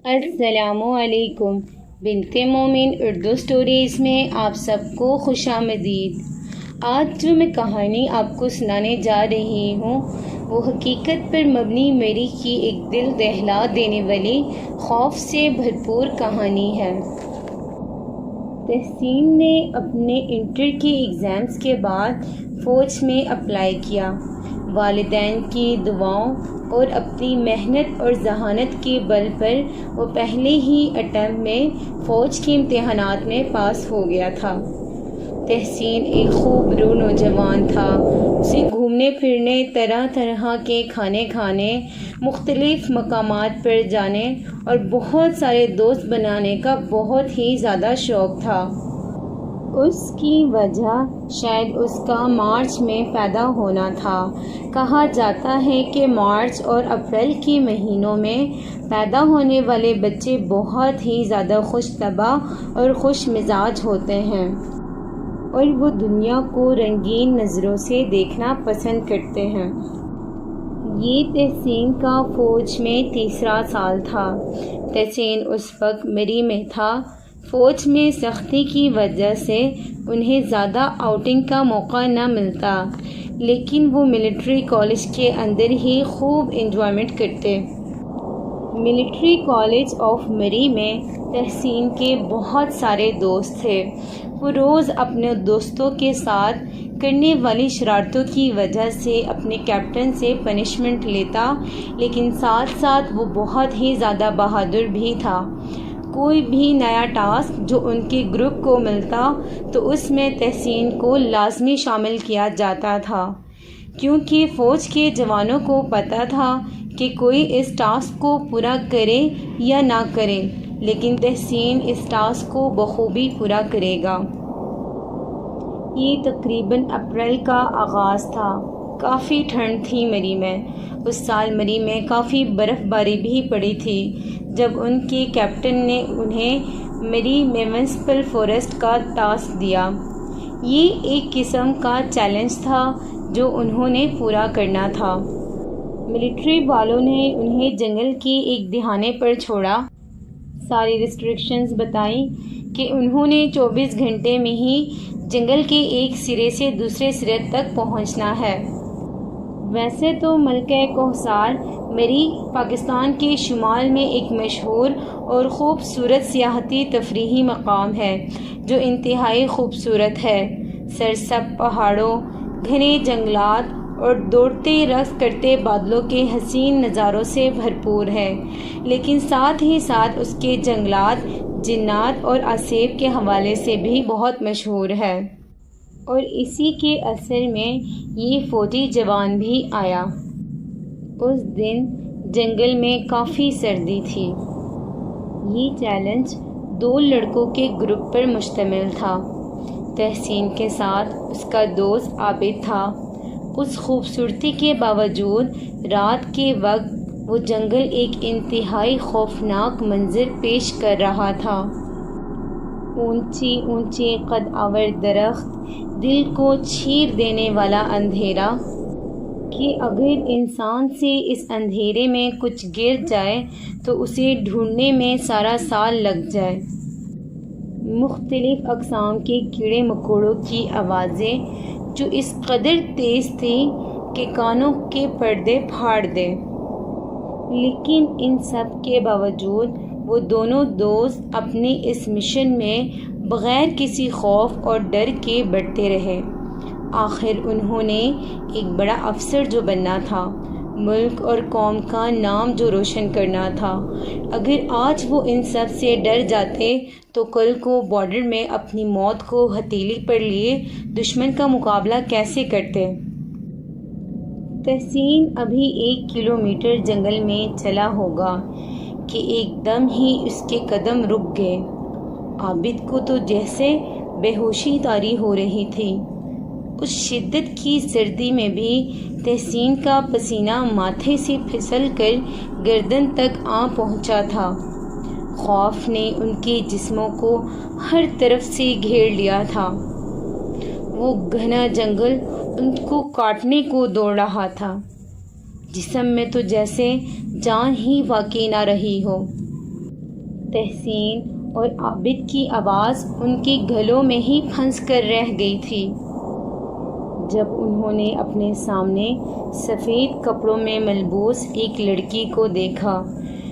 السلام علیکم۔ بنت مومن اردو سٹوریز میں آپ سب کو خوش آمدید۔ آج جو میں کہانی آپ کو سنانے جا رہی ہوں وہ حقیقت پر مبنی میری کی ایک دل دہلا دینے والی خوف سے بھرپور کہانی ہے۔ تحسین نے اپنے انٹر کے ایگزامز کے بعد فوج میں اپلائی کیا۔ والدین کی دعاؤں اور اپنی محنت اور ذہانت کے بل پر وہ پہلے ہی اٹیمپٹ میں فوج کے امتحانات میں پاس ہو گیا تھا۔ تحسین ایک خوب رو نوجوان تھا۔ اسے گھومنے پھرنے، طرح طرح کے کھانے کھانے، مختلف مقامات پر جانے اور بہت سارے دوست بنانے کا بہت ہی زیادہ شوق تھا۔ اس کی وجہ شاید اس کا مارچ میں پیدا ہونا تھا۔ کہا جاتا ہے کہ مارچ اور اپریل کے مہینوں میں پیدا ہونے والے بچے بہت ہی زیادہ خوش طبع اور خوش مزاج ہوتے ہیں اور وہ دنیا کو رنگین نظروں سے دیکھنا پسند کرتے ہیں۔ یہ تحسین کا فوج میں تیسرا سال تھا۔ تحسین اس وقت مری میں تھا۔ فوج میں سختی کی وجہ سے انہیں زیادہ آؤٹنگ کا موقع نہ ملتا، لیکن وہ ملٹری کالج کے اندر ہی خوب انجوائمنٹ کرتے۔ ملٹری کالج آف مری میں تحسین کے بہت سارے دوست تھے۔ وہ روز اپنے دوستوں کے ساتھ کرنے والی شرارتوں کی وجہ سے اپنے کیپٹن سے پنشمنٹ لیتا، لیکن ساتھ ساتھ وہ بہت ہی زیادہ بہادر بھی تھا۔ کوئی بھی نیا ٹاسک جو ان کے گروپ کو ملتا تو اس میں تحسین کو لازمی شامل کیا جاتا تھا، کیونکہ فوج کے جوانوں کو پتہ تھا کہ کوئی اس ٹاسک کو پورا کرے یا نہ کرے، لیکن تحسین اس ٹاسک کو بخوبی پورا کرے گا۔ یہ تقریباً اپریل کا آغاز تھا۔ کافی ٹھنڈ تھی مری میں۔ اس سال مری میں کافی برف باری بھی پڑی تھی جب ان کے کیپٹن نے انہیں مری میونسپل فورسٹ کا ٹاسک دیا۔ یہ ایک قسم کا چیلنج تھا جو انہوں نے پورا کرنا تھا۔ ملٹری والوں نے انہیں جنگل کے ایک دہانے پر چھوڑا۔ ساری ریسٹرکشنز بتائیں کہ انہوں نے 24 گھنٹے میں ہی جنگل کے ایک سرے سے دوسرے سرے تک پہنچنا ہے۔ ویسے تو ملکہ کوہسار مری پاکستان کے شمال میں ایک مشہور اور خوبصورت سیاحتی تفریحی مقام ہے جو انتہائی خوبصورت ہے۔ سرسبز پہاڑوں، گھنے جنگلات اور دوڑتے رقص کرتے بادلوں کے حسین نظاروں سے بھرپور ہے، لیکن ساتھ ہی ساتھ اس کے جنگلات، جنات اور اعصاب کے حوالے سے بھی بہت مشہور ہے۔ اور اسی کے اثر میں یہ فوجی جوان بھی آیا۔ اس دن جنگل میں کافی سردی تھی۔ یہ چیلنج 2 لڑکوں کے گروپ پر مشتمل تھا۔ تحسین کے ساتھ اس کا دوست عابد تھا۔ اس خوبصورتی کے باوجود رات کے وقت وہ جنگل ایک انتہائی خوفناک منظر پیش کر رہا تھا۔ اونچی اونچی قد آور درخت، دل کو چیر دینے والا اندھیرا کہ اگر انسان سے اس اندھیرے میں کچھ گر جائے تو اسے ڈھونڈنے میں سارا سال لگ جائے۔ مختلف اقسام کے کیڑے مکوڑوں کی آوازیں جو اس قدر تیز تھی کہ کانوں کے پردے پھاڑ دیں، لیکن ان سب کے باوجود وہ دونوں دوست اپنے اس مشن میں بغیر کسی خوف اور ڈر کے بڑھتے رہے۔ آخر انہوں نے ایک بڑا افسر جو بننا تھا، ملک اور قوم کا نام جو روشن کرنا تھا۔ اگر آج وہ ان سب سے ڈر جاتے تو کل کو بارڈر میں اپنی موت کو ہتھیلی پر لیے دشمن کا مقابلہ کیسے کرتے؟ تحسین ابھی 1 کلومیٹر جنگل میں چلا ہوگا کہ ایک دم ہی اس کے قدم رک گئے۔ عابد کو تو جیسے بے ہوشی طاری ہو رہی تھی۔ اس شدت کی سردی میں بھی تحسین کا پسینہ ماتھے سے پھسل کر گردن تک آ پہنچا تھا۔ خوف نے ان کے جسموں کو ہر طرف سے گھیر لیا تھا۔ وہ گھنا جنگل ان کو کاٹنے کو دوڑ رہا تھا۔ جسم میں تو جیسے جان ہی باقی نہ رہی ہو۔ تحسین اور عابد کی آواز ان کے گلوں میں ہی پھنس کر رہ گئی تھی۔ جب انہوں نے اپنے سامنے سفید کپڑوں میں ملبوس ایک لڑکی کو دیکھا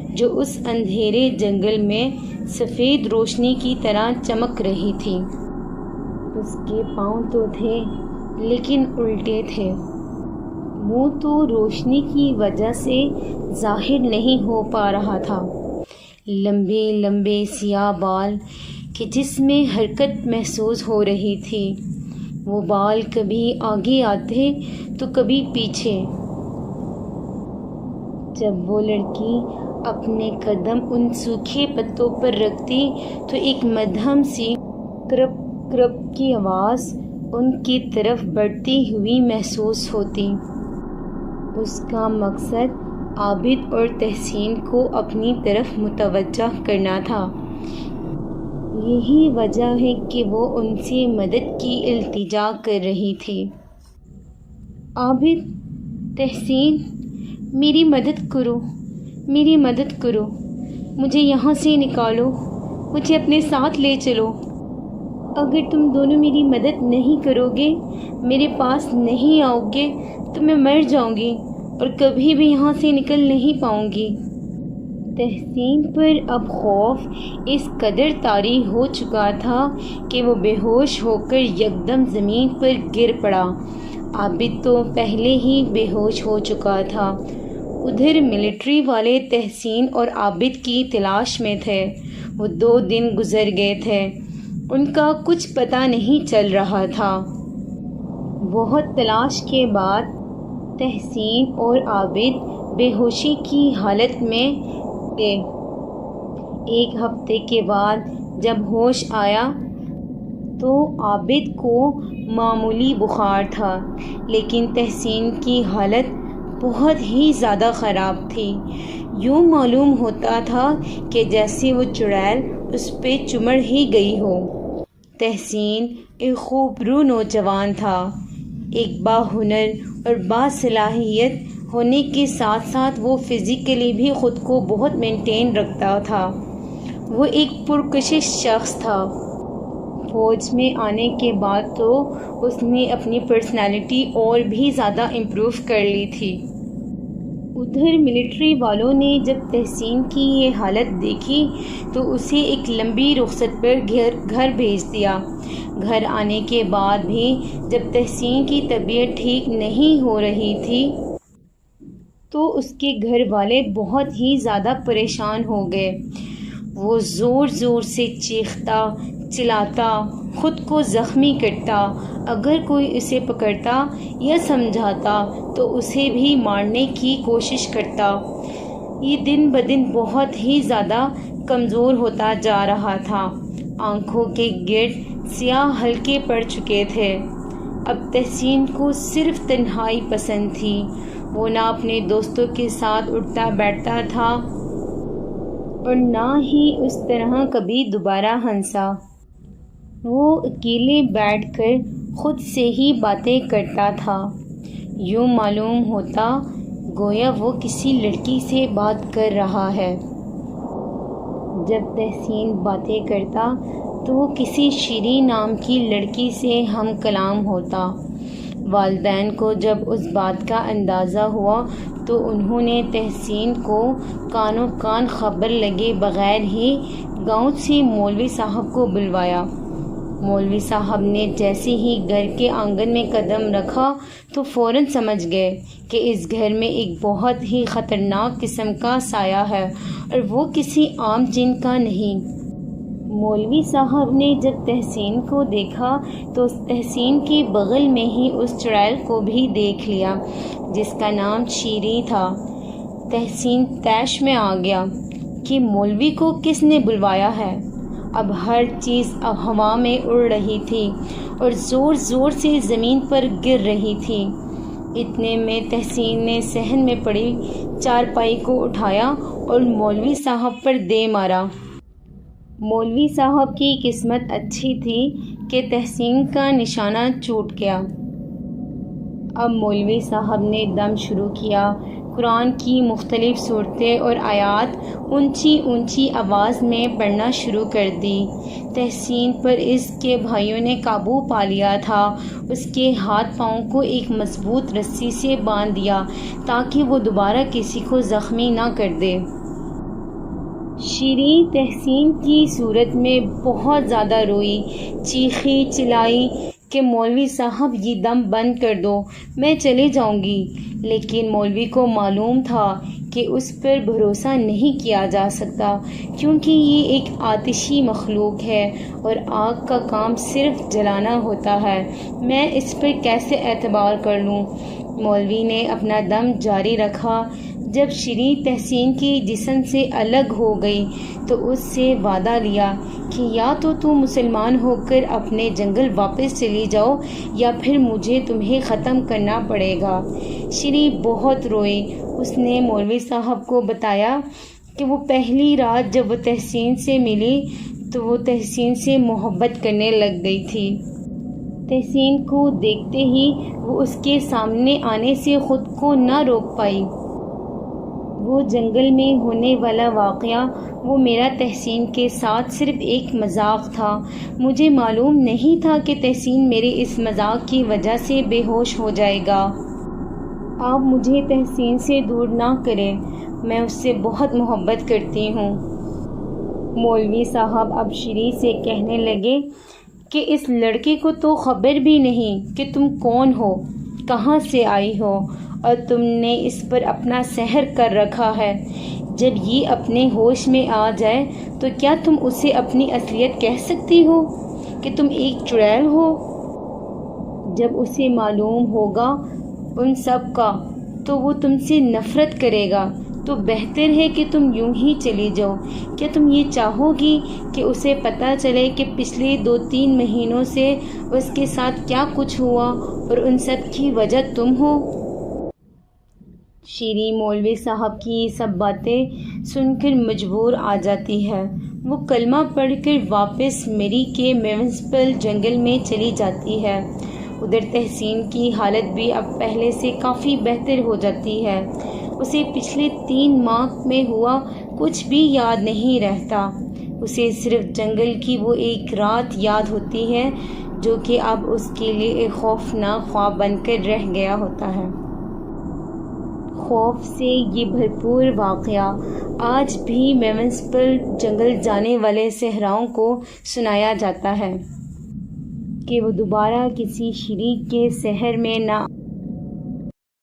جو اس اندھیرے جنگل میں سفید روشنی کی طرح چمک رہی تھی۔ اس کے پاؤں تو تھے لیکن الٹے تھے، منہ تو روشنی کی وجہ سے ظاہر نہیں ہو پا رہا تھا، لمبے لمبے سیاہ بال کہ جس میں حرکت محسوس ہو رہی تھی۔ وہ بال کبھی آگے آتے تو کبھی پیچھے۔ جب وہ لڑکی اپنے قدم ان سوکھے پتوں پر رکھتی تو ایک مدھم سی کرپ کرپ کی آواز ان کی طرف بڑھتی ہوئی محسوس ہوتی۔ اس کا مقصد عابد اور تحسین کو اپنی طرف متوجہ کرنا تھا۔ یہی وجہ ہے کہ وہ ان سے مدد کی التجا کر رہی تھی۔ عابد، تحسین، میری مدد کرو، میری مدد کرو، مجھے یہاں سے نکالو، مجھے اپنے ساتھ لے چلو۔ اگر تم دونوں میری مدد نہیں کرو گے، میرے پاس نہیں آؤ گے تو میں مر جاؤں گی اور کبھی بھی یہاں سے نکل نہیں پاؤں گی۔ تحسین پر اب خوف اس قدر طاری ہو چکا تھا کہ وہ بے ہوش ہو کر یکدم زمین پر گر پڑا۔ عابد تو پہلے ہی بے ہوش ہو چکا تھا۔ ادھر ملٹری والے تحسین اور عابد کی تلاش میں تھے۔ وہ 2 دن گزر گئے تھے، ان کا کچھ پتہ نہیں چل رہا تھا۔ بہت تلاش کے بعد تحسین اور عابد بے ہوشی کی حالت میں گئے۔ 1 ہفتے کے بعد جب ہوش آیا تو عابد کو معمولی بخار تھا، لیکن تحسین کی حالت بہت ہی زیادہ خراب تھی۔ یوں معلوم ہوتا تھا کہ جیسے وہ چڑیل اس پہ چمڑ ہی گئی ہو۔ تحسین ایک خوبرو نوجوان تھا، ایک باہنر اور باصلاحیت ہونے کے ساتھ ساتھ وہ فزیکلی بھی خود کو بہت مینٹین رکھتا تھا۔ وہ ایک پرکشش شخص تھا۔ فوج میں آنے کے بعد تو اس نے اپنی پرسنالٹی اور بھی زیادہ امپروو کر لی تھی۔ ادھر ملٹری والوں نے جب تحسین کی یہ حالت دیکھی تو اسے ایک لمبی رخصت پر گھر بھیج دیا۔ گھر آنے کے بعد بھی جب تحسین کی طبیعت ٹھیک نہیں ہو رہی تھی تو اس کے گھر والے بہت ہی زیادہ پریشان ہو گئے۔ وہ زور زور سے چیختا، چلاتا، خود کو زخمی کرتا، اگر کوئی اسے پکڑتا یا سمجھاتا تو اسے بھی مارنے کی کوشش کرتا۔ یہ دن بدن بہت ہی زیادہ کمزور ہوتا جا رہا تھا۔ آنکھوں کے گرد سیاہ حلقے پڑ چکے تھے۔ اب تحسین کو صرف تنہائی پسند تھی۔ وہ نہ اپنے دوستوں کے ساتھ اٹھتا بیٹھتا تھا اور نہ ہی اس طرح کبھی دوبارہ ہنسا۔ وہ اکیلے بیٹھ کر خود سے ہی باتیں کرتا تھا۔ یوں معلوم ہوتا گویا وہ کسی لڑکی سے بات کر رہا ہے۔ جب تحسین باتیں کرتا تو وہ کسی شیریں نام کی لڑکی سے ہم کلام ہوتا۔ والدین کو جب اس بات کا اندازہ ہوا تو انہوں نے تحسین کو کانوں کان خبر لگے بغیر ہی گاؤں سے مولوی صاحب کو بلوایا۔ مولوی صاحب نے جیسے ہی گھر کے آنگن میں قدم رکھا تو فوراً سمجھ گئے کہ اس گھر میں ایک بہت ہی خطرناک قسم کا سایہ ہے اور وہ کسی عام جن کا نہیں۔ مولوی صاحب نے جب تحسین کو دیکھا تو تحسین کے بغل میں ہی اس چڑیل کو بھی دیکھ لیا جس کا نام شیریں تھا۔ تحسین طیش میں آ گیا کہ مولوی کو کس نے بلوایا ہے۔ اب ہر چیز اب ہوا میں اڑ رہی تھی اور زور زور سے زمین پر گر رہی تھی۔ اتنے میں تحسین نے صحن میں پڑی چارپائی کو اٹھایا اور مولوی صاحب پر دے مارا۔ مولوی صاحب کی قسمت اچھی تھی کہ تحسین کا نشانہ ٹوٹ گیا۔ اب مولوی صاحب نے دم شروع کیا، قرآن کی مختلف صورتیں اور آیات اونچی اونچی آواز میں پڑھنا شروع کر دی۔ تحسین پر اس کے بھائیوں نے قابو پا لیا تھا۔ اس کے ہاتھ پاؤں کو ایک مضبوط رسی سے باندھ دیا تاکہ وہ دوبارہ کسی کو زخمی نہ کر دے۔ شیریں تحسین کی صورت میں بہت زیادہ روئی، چیخی چلائی کہ مولوی صاحب یہ دم بند کر دو، میں چلے جاؤں گی۔ لیکن مولوی کو معلوم تھا کہ اس پر بھروسہ نہیں کیا جا سکتا، کیونکہ یہ ایک آتشی مخلوق ہے اور آگ کا کام صرف جلانا ہوتا ہے، میں اس پر کیسے اعتبار کر لوں؟ مولوی نے اپنا دم جاری رکھا۔ جب شیریں تحسین کے جسم سے الگ ہو گئی تو اس سے وعدہ لیا کہ یا تو تم مسلمان ہو کر اپنے جنگل واپس چلی جاؤ یا پھر مجھے تمہیں ختم کرنا پڑے گا۔ شیریں بہت روئی۔ اس نے مولوی صاحب کو بتایا کہ وہ پہلی رات جب وہ تحسین سے ملی تو وہ تحسین سے محبت کرنے لگ گئی تھی۔ تحسین کو دیکھتے ہی وہ اس کے سامنے آنے سے خود کو نہ روک پائی۔ وہ جنگل میں ہونے والا واقعہ وہ میرا تحسین کے ساتھ صرف ایک مذاق تھا۔ مجھے معلوم نہیں تھا کہ تحسین میرے اس مذاق کی وجہ سے بے ہوش ہو جائے گا۔ آپ مجھے تحسین سے دور نہ کریں، میں اس سے بہت محبت کرتی ہوں۔ مولوی صاحب اب شیریں سے کہنے لگے کہ اس لڑکے کو تو خبر بھی نہیں کہ تم کون ہو، کہاں سے آئی ہو، اور تم نے اس پر اپنا سحر کر رکھا ہے۔ جب یہ اپنے ہوش میں آ جائے تو کیا تم اسے اپنی اصلیت کہہ سکتی ہو کہ تم ایک چڑیل ہو؟ جب اسے معلوم ہوگا ان سب کا تو وہ تم سے نفرت کرے گا، تو بہتر ہے کہ تم یوں ہی چلی جاؤ۔ کیا تم یہ چاہو گی کہ اسے پتہ چلے کہ پچھلے 2-3 مہینوں سے اس کے ساتھ کیا کچھ ہوا اور ان سب کی وجہ تم ہو؟ شیریں مولوی صاحب کی یہ سب باتیں سن کر مجبور آ جاتی ہے۔ وہ کلمہ پڑھ کر واپس مری کے میونسپل جنگل میں چلی جاتی ہے۔ ادھر تحسین کی حالت بھی اب پہلے سے کافی بہتر ہو جاتی ہے۔ اسے پچھلے 3 ماہ میں ہوا کچھ بھی یاد نہیں رہتا۔ اسے صرف جنگل کی وہ ایک رات یاد ہوتی ہے جو کہ اب اس کے لیے ایک خوفناک خواب بن کر رہ گیا ہوتا ہے۔ خوف سے یہ بھرپور واقعہ آج بھی میونسپل جنگل جانے والے صحراؤں کو سنایا جاتا ہے کہ وہ دوبارہ کسی شیریں کے سحر میں نہ